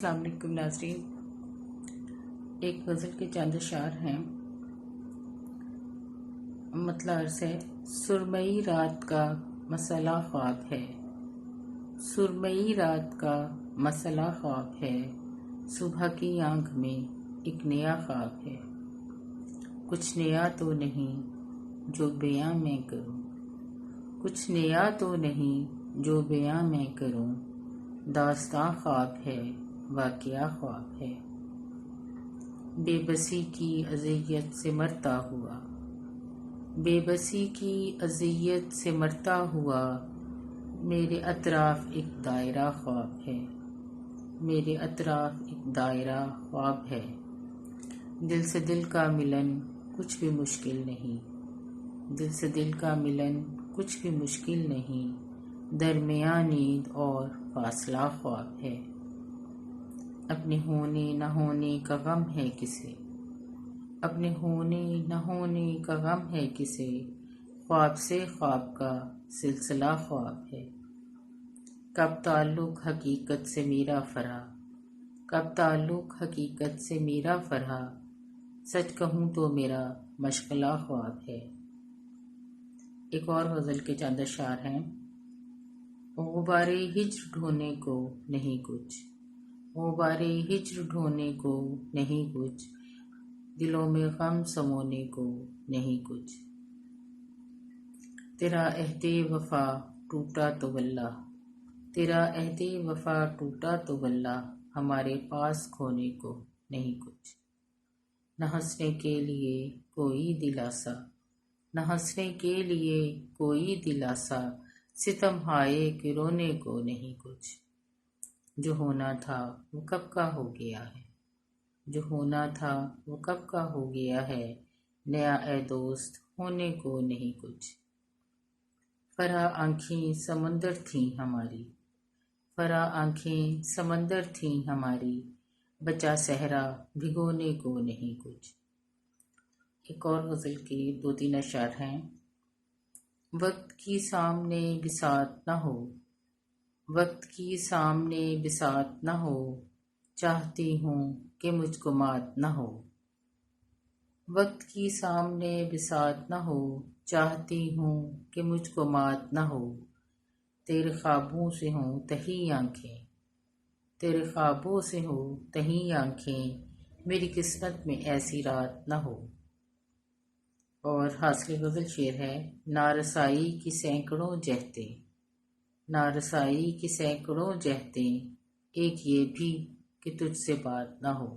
السلام علیکم ناظرین، ایک غزل کے چند اشعار ہیں۔ مطلع عرض ہے: سرمئی رات کا مسئلہ خواب ہے، سرمئی رات کا مسئلہ خواب ہے، صبح کی آنکھ میں ایک نیا خواب ہے۔ کچھ نیا تو نہیں جو بیاں میں کروں، کچھ نیا تو نہیں جو بیاں میں کروں، داستاں خواب ہے، واقعہ خواب ہے۔ بے بسی کی اذیت سے مرتا ہوا، بے بسی کی اذیت سے مرتا ہوا، میرے اطراف ایک دائرہ خواب ہے، میرے اطراف ایک دائرہ خواب ہے۔ دل سے دل کا ملن کچھ بھی مشکل نہیں، دل سے دل کا ملن کچھ بھی مشکل نہیں، درمیان نیند اور فاصلہ خواب ہے۔ اپنے ہونے نہ ہونے کا غم ہے کسے، اپنے ہونے نہ ہونے کا غم ہے کسے، خواب سے خواب کا سلسلہ خواب ہے۔ کب تعلق حقیقت سے میرا فرا، کب تعلق حقیقت سے میرا فرا، سچ کہوں تو میرا مشغلہ خواب ہے۔ ایک اور غزل کے چند اشعار ہیں۔ غبار ہجر ڈھونے کو نہیں کچھ، غبار ہجر ڈھونے کو نہیں کچھ، دلوں میں غم سمونے کو نہیں کچھ۔ تیرا عہد وفا ٹوٹا تو واللہ، تیرا عہد وفا ٹوٹا تو واللہ، ہمارے پاس کھونے کو نہیں کچھ۔ نہ ہنسنے کے لیے کوئی دلاسا، نہ ہنسنے کے لیے کوئی دلاسا، ستم ہائے کہ رونے کو نہیں کچھ۔ جو ہونا تھا وہ کب کا ہو گیا ہے، جو ہونا تھا وہ کب کا ہو گیا ہے، نیا اے دوست ہونے کو نہیں کچھ۔ فرا آنکھیں سمندر تھیں ہماری، فرا آنکھیں سمندر تھیں ہماری، بچا صحرا بھگونے کو نہیں کچھ۔ ایک اور غزل کے 2-3 اشعار ہیں۔ وقت کی سامنے بساط نہ ہو، وقت کی سامنے بساط نہ ہو، چاہتی ہوں کہ مجھ کو مات نہ ہو۔ وقت کی سامنے بساط نہ ہو، چاہتی ہوں کہ مجھ کو مات نہ ہو، تیرے خوابوں سے ہوں تہی آنکھیں، تیرے خوابوں سے ہوں تہی آنکھیں، میری قسمت میں ایسی رات نہ ہو۔ اور حاصل غزل شعر ہے۔ نارسائی کی سینکڑوں جہتیں، نارسائی کی سینکڑوں جہتیں، ایک یہ بھی کہ تجھ سے بات نہ ہو۔